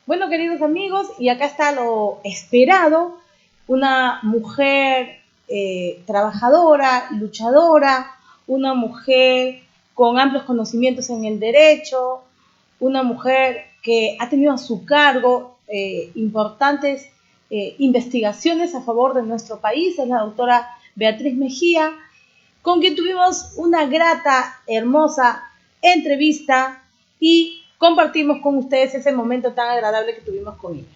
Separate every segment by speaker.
Speaker 1: Bueno, queridos amigos, y acá está lo esperado, una mujer trabajadora, luchadora, una mujer con amplios conocimientos en el derecho, una mujer que ha tenido a su cargo importantes investigaciones a favor de nuestro país, es la doctora Beatriz Mejía, con quien tuvimos una grata, hermosa entrevista y compartimos con ustedes ese momento tan agradable que tuvimos con ella.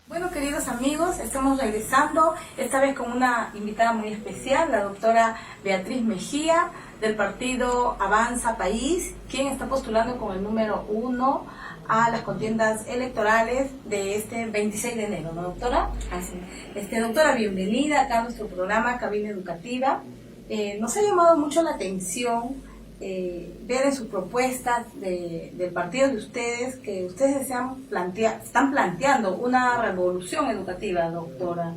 Speaker 1: Bueno, queridos amigos, estamos regresando, esta vez con una invitada muy especial, la doctora Beatriz Mejía, del partido Avanza País, quien está postulando con el número 1 a las contiendas electorales de este 26 de enero, ¿no, doctora?
Speaker 2: Así es.
Speaker 1: Doctora, bienvenida acá a nuestro programa Cabina Educativa. Nos ha llamado mucho la atención ver en sus propuestas del partido de ustedes que ustedes están planteando una revolución educativa, doctora.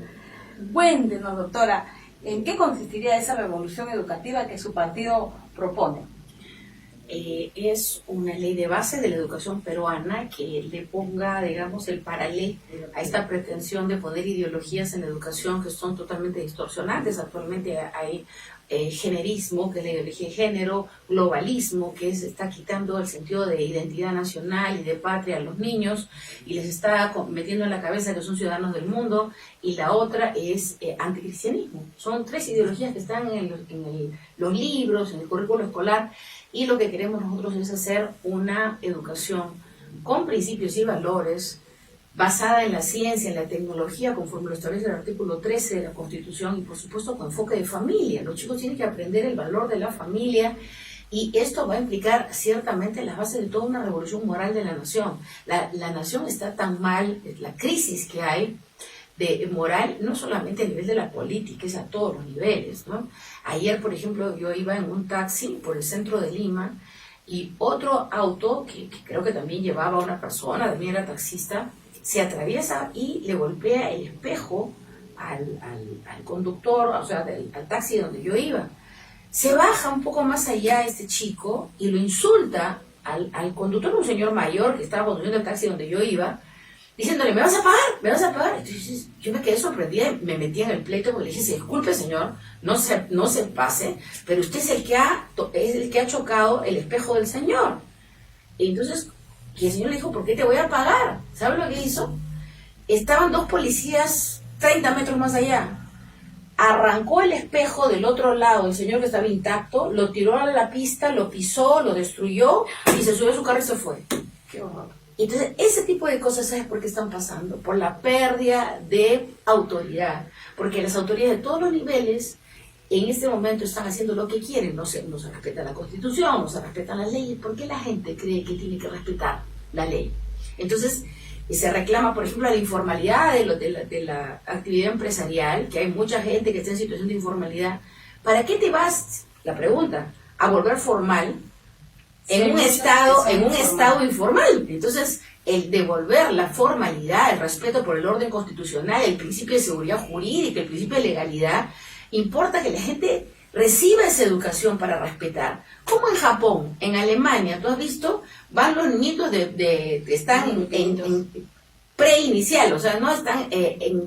Speaker 1: Cuéntenos, doctora, ¿en qué consistiría esa revolución educativa que su partido propone?
Speaker 2: Es una ley de base de la educación peruana que le ponga, digamos, el paralelo a esta pretensión de poner ideologías en la educación que son totalmente distorsionantes. Actualmente hay generismo, que es la ideología de género, globalismo, que está quitando el sentido de identidad nacional y de patria a los niños y les está metiendo en la cabeza que son ciudadanos del mundo, y la otra es anticristianismo. Son tres ideologías que están en los libros, en el currículo escolar, y lo que queremos nosotros es hacer una educación con principios y valores, basada en la ciencia, en la tecnología, conforme lo establece el artículo 13 de la Constitución, y por supuesto con enfoque de familia. Los chicos tienen que aprender el valor de la familia, y esto va a implicar ciertamente las bases de toda una revolución moral de la nación. La nación está tan mal, la crisis que hay de moral, no solamente a nivel de la política, es a todos los niveles, ¿no? Ayer, por ejemplo, yo iba en un taxi por el centro de Lima, y otro auto, que creo que también llevaba a una persona, también era taxista, se atraviesa y le golpea el espejo al conductor, o sea, al taxi donde yo iba. Se baja un poco más allá este chico y lo insulta al conductor, un señor mayor que estaba conduciendo el taxi donde yo iba, diciéndole, ¿me vas a pagar? ¿Me vas a pagar? Entonces yo me quedé sorprendida, me metí en el pleito porque le dije, disculpe señor, no se pase, pero usted es el que ha chocado el espejo del señor. Y entonces, y el señor le dijo, ¿por qué te voy a pagar? ¿Sabe lo que hizo? Estaban dos policías 30 metros más allá. Arrancó el espejo del otro lado, el señor que estaba intacto, lo tiró a la pista, lo pisó, lo destruyó y se subió a su carro y se fue.
Speaker 1: Qué horror.
Speaker 2: Entonces, ese tipo de cosas, ¿sabes por qué están pasando? Por la pérdida de autoridad. Porque las autoridades de todos los niveles en este momento están haciendo lo que quieren. No se respeta la Constitución, no se respetan las leyes. ¿Por qué la gente cree que tiene que respetar la ley? Entonces, se reclama, por ejemplo, la informalidad de la actividad empresarial, que hay mucha gente que está en situación de informalidad. ¿Para qué te vas, la pregunta, a volver formal en un estado informal? Entonces, el devolver la formalidad, el respeto por el orden constitucional, el principio de seguridad jurídica, el principio de legalidad, importa que la gente reciba esa educación para respetar. Como en Japón, en Alemania, tú has visto, van los niñitos que están en preinicial, o sea, no están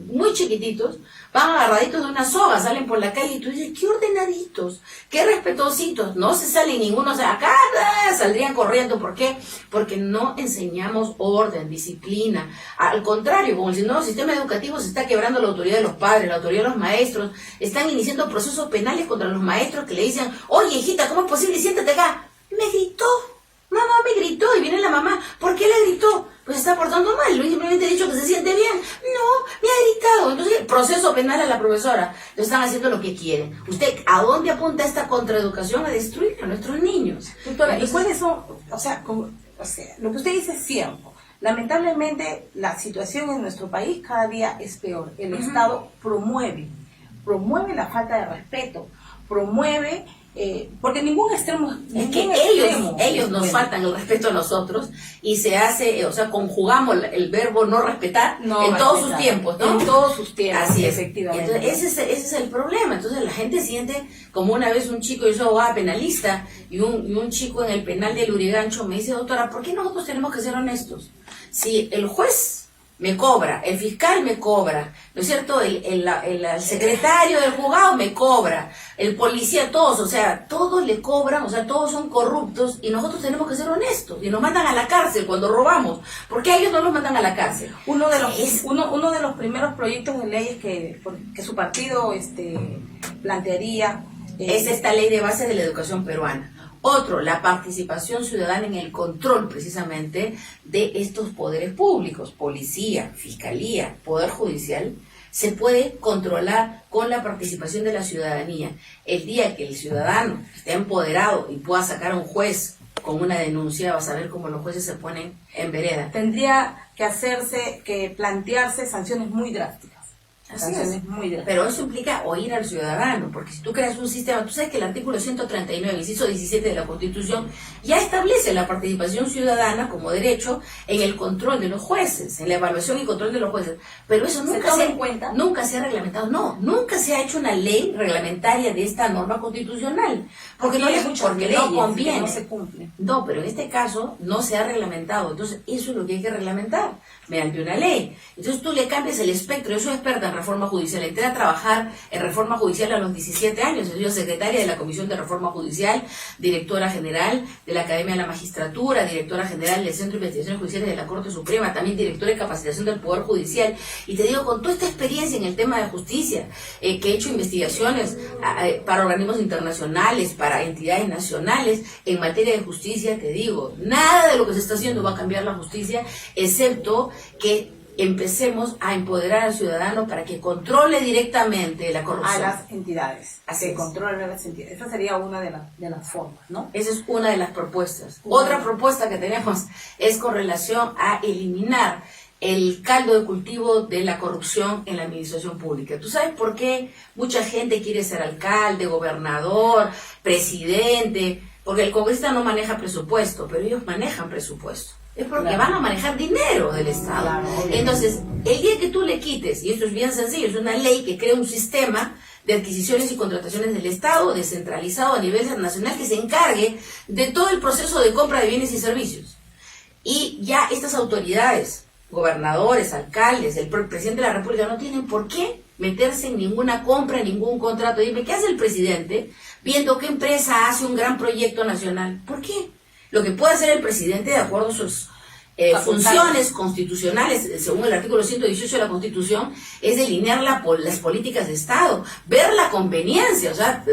Speaker 2: muy chiquititos, van agarraditos de una soga, salen por la calle y tú dices, qué ordenaditos, qué respetuositos, no se sale ninguno, o sea, acá saldrían corriendo. ¿Por qué? Porque no enseñamos orden, disciplina. Al contrario, con el nuevo sistema educativo se está quebrando la autoridad de los padres, la autoridad de los maestros, están iniciando procesos penales contra los maestros que le dicen, oye hijita, ¿cómo es posible? Siéntate acá. Me gritó, mamá me gritó, y viene la mamá, ¿por qué le gritó? Pues está portando mal, lo simplemente he dicho que se siente bien. No, me ha gritado. Entonces, proceso penal a la profesora. Lo están haciendo lo que quieren. ¿Usted a dónde apunta esta contraeducación? A destruir a nuestros niños.
Speaker 1: Doctora, ¿y cuáles son, o sea, lo que usted dice es cierto? Lamentablemente, la situación en nuestro país cada día es peor. El Estado promueve la falta de respeto, promueve
Speaker 3: porque ningún extremo
Speaker 2: es que ellos nos faltan el respeto a nosotros y se hace, o sea, conjugamos el verbo no respetar en todos sus tiempos, ¿no?
Speaker 3: En todos sus tiempos,
Speaker 2: así es.
Speaker 3: efectivamente.
Speaker 2: Entonces, ese es el problema. Entonces la gente siente, como una vez un chico, yo soy abogada penalista, y un chico en el penal de Lurigancho me dice, doctora, ¿por qué nosotros tenemos que ser honestos? Si el juez me cobra, el fiscal me cobra, ¿no es cierto? El secretario del juzgado me cobra, el policía, todos, o sea, todos le cobran, o sea, todos son corruptos y nosotros tenemos que ser honestos y nos mandan a la cárcel cuando robamos. ¿Por qué a ellos no los mandan a la cárcel?
Speaker 3: Uno de los primeros proyectos de leyes que su partido plantearía
Speaker 2: es esta ley de base de la educación peruana. Otro, la participación ciudadana en el control precisamente de estos poderes públicos, policía, fiscalía, poder judicial, se puede controlar con la participación de la ciudadanía. El día que el ciudadano esté empoderado y pueda sacar a un juez con una denuncia, vas a ver cómo los jueces se ponen en vereda.
Speaker 3: Tendría que plantearse sanciones muy drásticas.
Speaker 2: Pero eso implica oír al ciudadano, porque si tú creas un sistema, tú sabes que el artículo 139, inciso 17 de la Constitución, ya establece la participación ciudadana como derecho en el control de los jueces, en la evaluación y control de los jueces. Pero eso nunca se ha reglamentado, nunca se ha hecho una ley reglamentaria de esta norma constitucional, porque no conviene.
Speaker 3: No se cumple.
Speaker 2: No, pero en este caso no se ha reglamentado, entonces eso es lo que hay que reglamentar mediante una ley. Entonces tú le cambias el espectro. Yo soy experta en reforma judicial, entré a trabajar en reforma judicial a los 17 años, he sido secretaria de la Comisión de Reforma Judicial, directora general de la Academia de la Magistratura, directora general del Centro de Investigaciones Judiciales de la Corte Suprema, también directora de capacitación del Poder Judicial, y te digo, con toda esta experiencia en el tema de justicia, que he hecho investigaciones para organismos internacionales, para entidades nacionales, en materia de justicia, te digo, nada de lo que se está haciendo va a cambiar la justicia, excepto que empecemos a empoderar al ciudadano para que controle directamente la corrupción.
Speaker 3: A las entidades. Controle a las entidades. Esa sería una de las formas, ¿no?
Speaker 2: Esa es una de las propuestas. Otra propuesta que tenemos es con relación a eliminar el caldo de cultivo de la corrupción en la administración pública. ¿Tú sabes por qué mucha gente quiere ser alcalde, gobernador, presidente? Porque el congresista no maneja presupuesto, pero ellos manejan presupuesto. Es porque van a manejar dinero del Estado.
Speaker 3: Claro,
Speaker 2: entonces, el día que tú le quites, y esto es bien sencillo, es una ley que crea un sistema de adquisiciones y contrataciones del Estado, descentralizado a nivel nacional, que se encargue de todo el proceso de compra de bienes y servicios. Y ya estas autoridades, gobernadores, alcaldes, el presidente de la República, no tienen por qué meterse en ninguna compra, en ningún contrato. Dime, ¿qué hace el presidente viendo qué empresa hace un gran proyecto nacional? ¿Por qué? Lo que puede hacer el presidente, de acuerdo a sus funciones constitucionales, según el artículo 118 de la Constitución, es delinear las políticas de Estado, ver la conveniencia, o sea,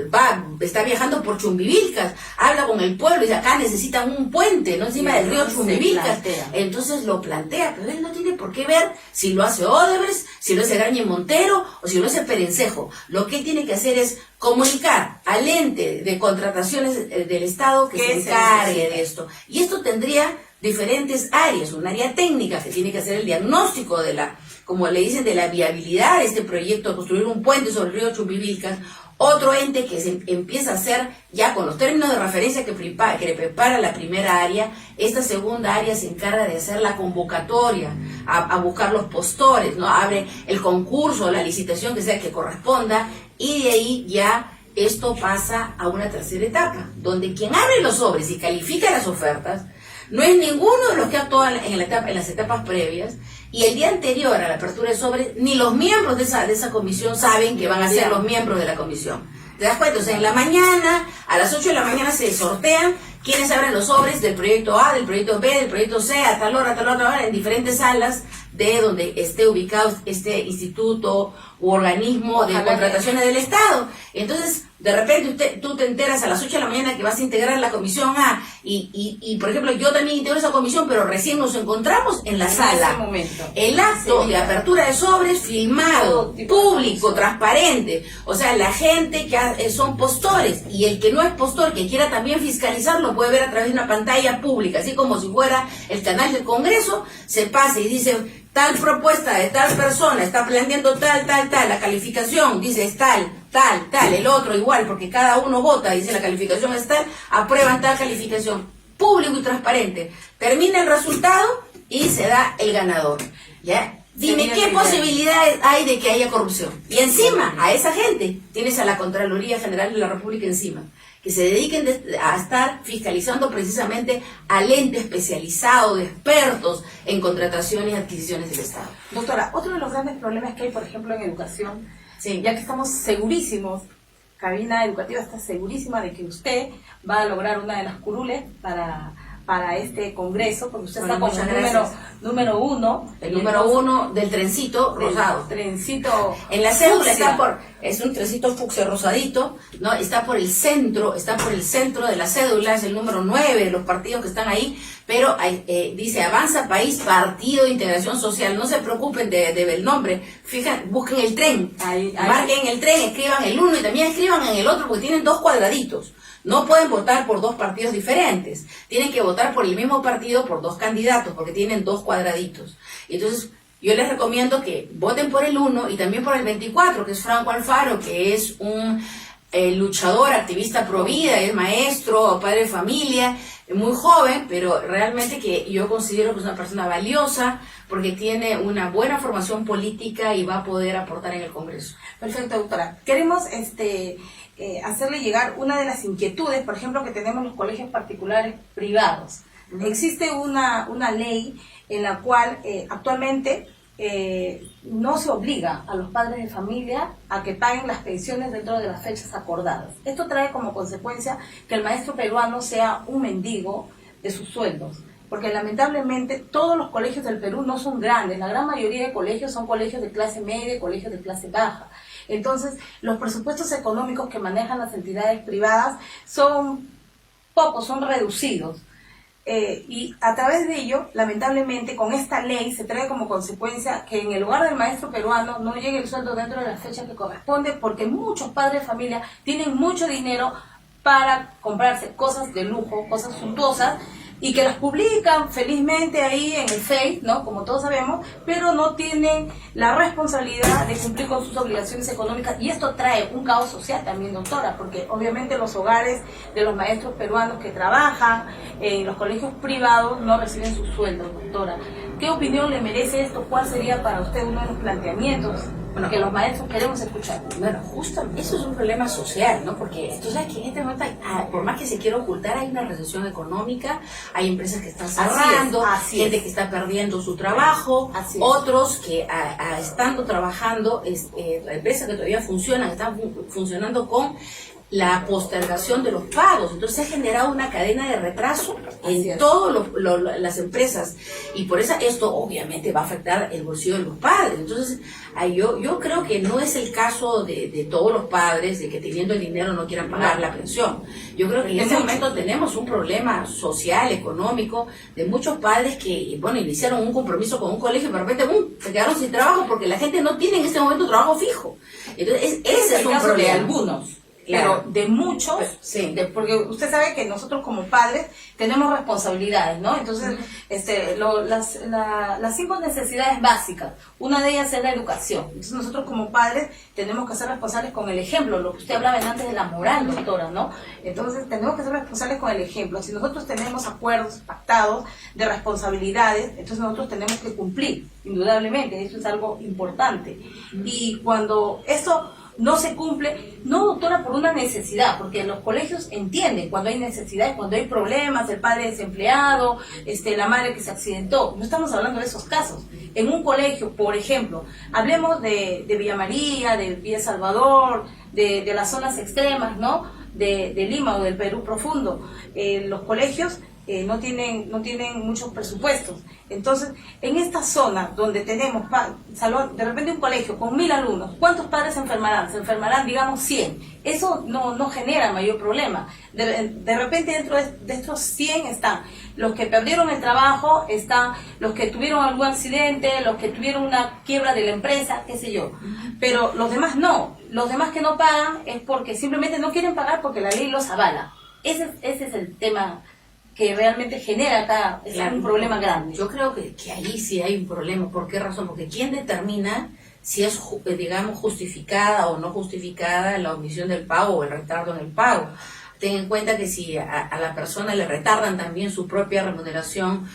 Speaker 2: está viajando por Chumbivilcas, habla con el pueblo y dice, acá necesitan un puente, ¿no? Encima del río Chumbivilcas. Entonces lo plantea, pero él no tiene por qué ver si lo hace Odebrecht, si lo hace Graña Montero o si lo hace Perencejo. Lo que él tiene que hacer es comunicar al ente de contrataciones del Estado que se encargue de esto. Y esto tendría diferentes áreas, un área técnica que tiene que hacer el diagnóstico de como le dicen, de la viabilidad de este proyecto, de construir un puente sobre el río Chumbivilcas, otro ente que se empieza a hacer ya con los términos de referencia que le prepara la primera área. Esta segunda área se encarga de hacer la convocatoria, a buscar los postores, ¿no? Abre el concurso, la licitación que sea que corresponda, y de ahí ya esto pasa a una tercera etapa, donde quien abre los sobres y califica las ofertas no es ninguno de los que actuó en las etapas previas, y el día anterior a la apertura de sobres, ni los miembros de esa comisión saben que van a ser los miembros de la comisión. ¿Te das cuenta? O sea, en la mañana, a las 8 de la mañana se sortean quienes abren los sobres del proyecto A, del proyecto B, del proyecto C, a tal hora, en diferentes salas de donde esté ubicado este instituto u organismo de contrataciones del Estado. Entonces, de repente tú te enteras a las 8 de la mañana que vas a integrar la comisión A, y por ejemplo, yo también integro esa comisión, pero recién nos encontramos en la sala.
Speaker 3: Ese momento.
Speaker 2: El acto de apertura de sobres filmado, público, transparente. O sea, la gente que son postores, y el que no es postor, que quiera también fiscalizarlo, puede ver a través de una pantalla pública, así como si fuera el canal del Congreso, se pasa y dice, tal propuesta de tal persona está planteando tal, la calificación dice es tal, el otro igual, porque cada uno vota, dice la calificación es tal, aprueban tal calificación, público y transparente. Termina el resultado y se da el ganador, ¿ya? Dime qué posibilidades hay de que haya corrupción. Y encima, a esa gente, tienes a la Contraloría General de la República encima, que se dediquen a estar fiscalizando precisamente al ente especializado de expertos en contrataciones y adquisiciones del Estado.
Speaker 3: Doctora, otro de los grandes problemas que hay, por ejemplo, en educación,
Speaker 2: Sí.
Speaker 3: ya que estamos segurísimos, Cabina Educativa está segurísima de que usted va a lograr una de las curules para este congreso, porque usted está como número uno.
Speaker 2: El número uno del trencito rosado.
Speaker 3: Trencito
Speaker 2: en la cédula es un trencito fucsia rosadito, ¿no? Está por el centro de la cédula, es el número 9 de los partidos que están ahí, pero dice Avanza País Partido de Integración Social. No se preocupen del nombre, busquen el tren, marquen el tren, escriban el uno y también escriban en el otro, porque tienen 2 cuadraditos. No pueden votar por 2 partidos diferentes, tienen que votar por el mismo partido por 2 candidatos, porque tienen 2 cuadraditos. Entonces, yo les recomiendo que voten por el 1 y también por el 24, que es Franco Alfaro, que es un luchador, activista pro vida, es maestro, padre de familia, muy joven, pero realmente que yo considero que es una persona valiosa, porque tiene una buena formación política y va a poder aportar en el Congreso.
Speaker 3: Perfecto, doctora. Queremos hacerle llegar una de las inquietudes, por ejemplo, que tenemos los colegios particulares privados. Existe una ley en la cual actualmente no se obliga a los padres de familia a que paguen las pensiones dentro de las fechas acordadas. Esto trae como consecuencia que el maestro peruano sea un mendigo de sus sueldos, porque lamentablemente todos los colegios del Perú no son grandes, la gran mayoría de colegios son colegios de clase media y colegios de clase baja. Entonces, los presupuestos económicos que manejan las entidades privadas son pocos, son reducidos. Y a través de ello, lamentablemente, con esta ley se trae como consecuencia que en el hogar del maestro peruano no llegue el sueldo dentro de la fecha que corresponde, porque muchos padres de familia tienen mucho dinero para comprarse cosas de lujo, cosas suntuosas, y que las publican felizmente ahí en el Face, ¿no? Como todos sabemos, pero no tienen la responsabilidad de cumplir con sus obligaciones económicas, y esto trae un caos social también, doctora, porque obviamente los hogares de los maestros peruanos que trabajan en los colegios privados no reciben sus sueldos, doctora. ¿Qué opinión le merece esto? ¿Cuál sería para usted uno de los planteamientos que los maestros queremos escuchar?
Speaker 2: Bueno, justo eso es un problema social, ¿no? Porque tú sabes que en este momento, por más que se quiera ocultar, hay una recesión económica, hay empresas que están cerrando, gente que está perdiendo su trabajo, otros que estando trabajando, empresas que todavía funcionan, están funcionando con la postergación de los pagos. Entonces se ha generado una cadena de retraso en todas las empresas, y por eso esto obviamente va a afectar el bolsillo de los padres. Entonces yo creo que no es el caso de todos los padres de que teniendo el dinero no quieran pagar la pensión. Yo creo que en este momento tenemos un problema social, económico, de muchos padres que, bueno, iniciaron un compromiso con un colegio y de repente se quedaron sin trabajo porque la gente no tiene en este momento trabajo fijo. Entonces ese es un problema.
Speaker 3: De algunos. Claro. Pero de muchos,
Speaker 2: sí.
Speaker 3: Porque usted sabe que nosotros como padres tenemos responsabilidades, ¿no? Entonces, las 5 necesidades básicas, una de ellas es la educación. Entonces nosotros como padres tenemos que ser responsables con el ejemplo, lo que usted hablaba antes de la moral, doctora, ¿no? Entonces tenemos que ser responsables con el ejemplo. Si nosotros tenemos acuerdos pactados de responsabilidades, entonces nosotros tenemos que cumplir, indudablemente, eso es algo importante. Y cuando eso no se cumple, no, doctora, por una necesidad, porque los colegios entienden cuando hay necesidades, cuando hay problemas, el padre desempleado, la madre que se accidentó. No estamos hablando de esos casos. En un colegio, por ejemplo, hablemos de Villa María, de Villa Salvador, de las zonas extremas, ¿no? De Lima o del Perú profundo. Los colegios no tienen muchos presupuestos. Entonces, en esta zona donde tenemos de repente un colegio con 1000 alumnos, ¿cuántos padres se enfermarán? Se enfermarán, digamos, 100. Eso no genera mayor problema. De repente dentro de estos 100 están los que perdieron el trabajo, están los que tuvieron algún accidente, los que tuvieron una quiebra de la empresa, qué sé yo. Pero los demás no. Los demás que no pagan es porque simplemente no quieren pagar porque la ley los avala. Ese es el tema que realmente genera acá un problema grande.
Speaker 2: Yo creo que ahí sí hay un problema. ¿Por qué razón? Porque ¿quién determina si es, digamos, justificada o no justificada la omisión del pago o el retardo en el pago? Ten en cuenta que si a la persona le retardan también su propia remuneración,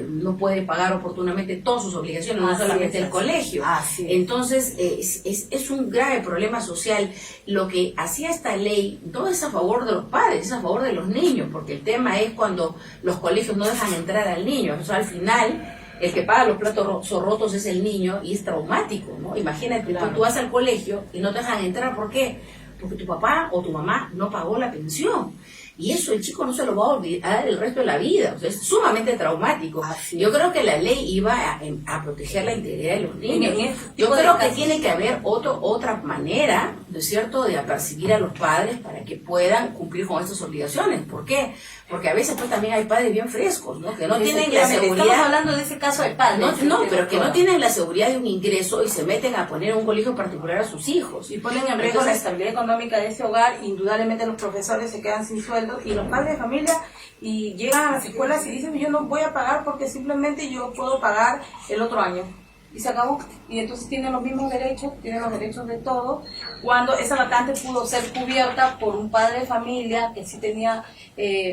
Speaker 2: no puede pagar oportunamente todas sus obligaciones, no solamente el colegio. Entonces, es un grave problema social. Lo que hacía esta ley no es a favor de los padres, es a favor de los niños, porque el tema es cuando los colegios no dejan entrar al niño. O sea, al final, el que paga los platos rotos es el niño y es traumático, ¿no? Imagínate, tú vas al colegio y no te dejan entrar, ¿por qué? Porque tu papá o tu mamá no pagó la pensión. Y eso el chico no se lo va a olvidar el resto de la vida. O sea, es sumamente traumático. Yo creo que la ley iba a proteger la integridad de los niños. Yo creo que tiene que haber otra manera, ¿no es cierto?, de apercibir a los padres para que puedan cumplir con estas obligaciones. ¿Por qué? Porque a veces pues también hay padres bien frescos, ¿no? Que no tienen la seguridad.
Speaker 3: Estamos hablando de ese caso de padres.
Speaker 2: No, pero que no tienen la seguridad de un ingreso y se meten a poner un colegio particular a sus hijos.
Speaker 3: Y ponen en riesgo la estabilidad económica de ese hogar. Indudablemente los profesores se quedan sin sueldo y los padres de familia y llegan a las escuelas y dicen: yo no voy a pagar porque simplemente yo puedo pagar el otro año. Y se acabó. Y entonces tienen los mismos derechos, tienen los derechos de todos, cuando esa vacante pudo ser cubierta por un padre de familia que sí tenía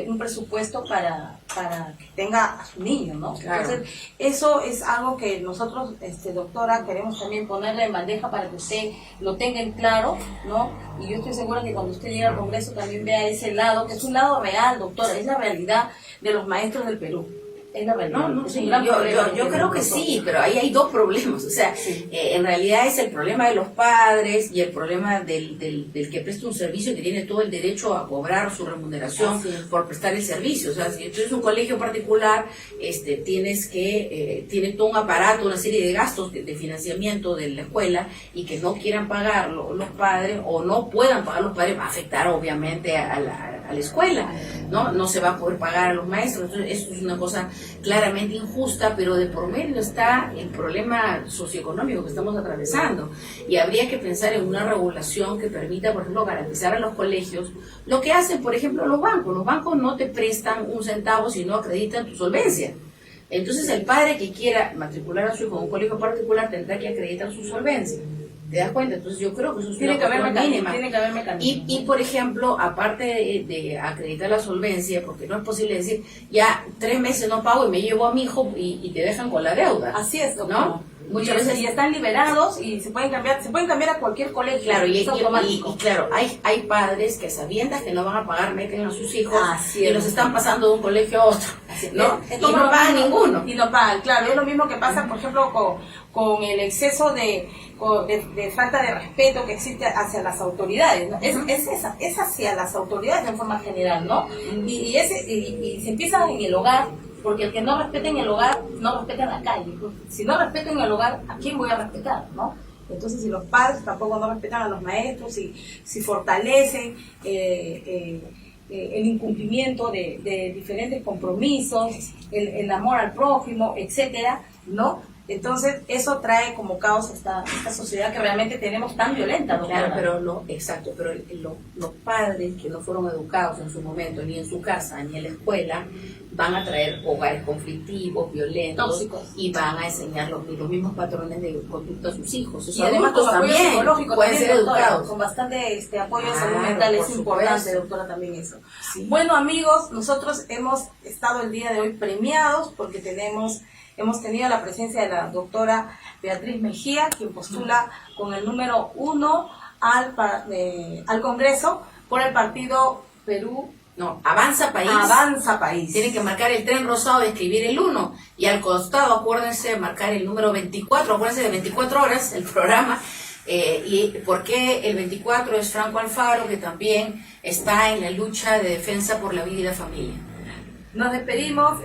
Speaker 3: un presupuesto para que tenga a su niño, ¿no?
Speaker 2: Claro.
Speaker 3: Entonces, eso es algo que nosotros, doctora, queremos también ponerle en bandeja para que usted lo tenga en claro, ¿no? Y yo estoy segura que cuando usted llegue al Congreso también vea ese lado, que es un lado real, doctora, es la realidad de los maestros del Perú. Es la verdad.
Speaker 2: Yo creo que sí, pero ahí hay dos problemas. O sea, en realidad es el problema de los padres y el problema del que presta un servicio y que tiene todo el derecho a cobrar su remuneración por prestar el servicio. O sea, si tú eres un colegio particular, tiene todo un aparato, una serie de gastos de financiamiento de la escuela, y que no quieran pagar los padres o no puedan pagar los padres, va a afectar obviamente a la escuela, ¿no? No se va a poder pagar a los maestros. Entonces, eso es una cosa claramente injusta, pero de por medio está el problema socioeconómico que estamos atravesando, y habría que pensar en una regulación que permita, por ejemplo, garantizar a los colegios lo que hacen, por ejemplo, los bancos no te prestan un centavo si no acreditan tu solvencia. Entonces el padre que quiera matricular a su hijo en un colegio particular tendrá que acreditar su solvencia. ¿Te das cuenta? Entonces yo creo que eso es
Speaker 3: tiene
Speaker 2: una
Speaker 3: cuestión mínima.
Speaker 2: Tiene que haber mecanismos. Y por ejemplo, aparte de acreditar la solvencia, porque no es posible decir, ya 3 meses no pago y me llevo a mi hijo y te dejan con la deuda.
Speaker 3: Así es, doctor,
Speaker 2: ¿no? Muchas veces
Speaker 3: y están liberados y se pueden cambiar a cualquier colegio.
Speaker 2: Claro, y claro, hay padres que, sabiendas que no van a pagar, meten a sus hijos y los están pasando de un colegio a otro, ¿no? Y no pagan ninguno.
Speaker 3: Y no pagan, claro. Es lo mismo que pasa, por ejemplo, con el exceso de falta de respeto que existe hacia las autoridades, ¿no? Es hacia las autoridades en forma general, ¿no? Y se empieza en el hogar, porque el que no respeta en el hogar, no respeta en la calle. Si no respeto en el hogar, ¿a quién voy a respetar, no? Entonces, si los padres tampoco no respetan a los maestros, si fortalecen el incumplimiento de diferentes compromisos, el amor al prójimo, etcétera, ¿no? Entonces, eso trae como caos esta sociedad que realmente tenemos tan violenta, ¿no?
Speaker 2: Claro, pero los padres que no fueron educados en su momento, ni en su casa, ni en la escuela, van a traer hogares conflictivos, violentos, tóxicos, y van a enseñar los mismos patrones de conducta a sus hijos.
Speaker 3: Y además con apoyo psicológico
Speaker 2: pueden ser educados.
Speaker 3: Con bastante apoyo de salud mental, es importante, doctora, también eso. Sí. Bueno, amigos, nosotros hemos estado el día de hoy premiados porque hemos tenido la presencia de la doctora Beatriz Mejía, quien postula con el número 1 al Congreso por el partido Perú.
Speaker 2: No, Avanza País.
Speaker 3: Avanza País.
Speaker 2: Tienen que marcar el tren rosado y escribir el 1. Y al costado, acuérdense de marcar el número 24. Acuérdense de 24 horas, el programa. Y por qué el 24 es Franco Alfaro, que también está en la lucha de defensa por la vida y la familia.
Speaker 3: Nos despedimos,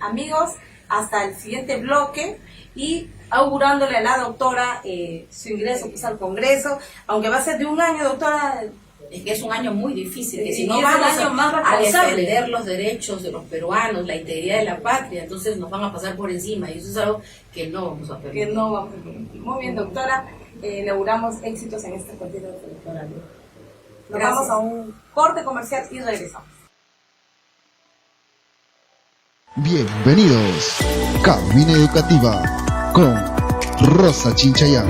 Speaker 3: amigos, hasta el siguiente bloque, y augurándole a la doctora su ingreso pues, al Congreso, aunque va a ser de un año, doctora.
Speaker 2: Es que es un año muy difícil, que si no vamos a defender los derechos de los peruanos, la integridad de la patria, entonces nos van a pasar por encima, y eso es algo que no vamos a permitir. Muy
Speaker 3: bien, doctora, le auguramos éxitos en este partido electoral. Nos vamos a un corte comercial y regresamos.
Speaker 4: Bienvenidos. Cabina Educativa con Rosa Chinchayán.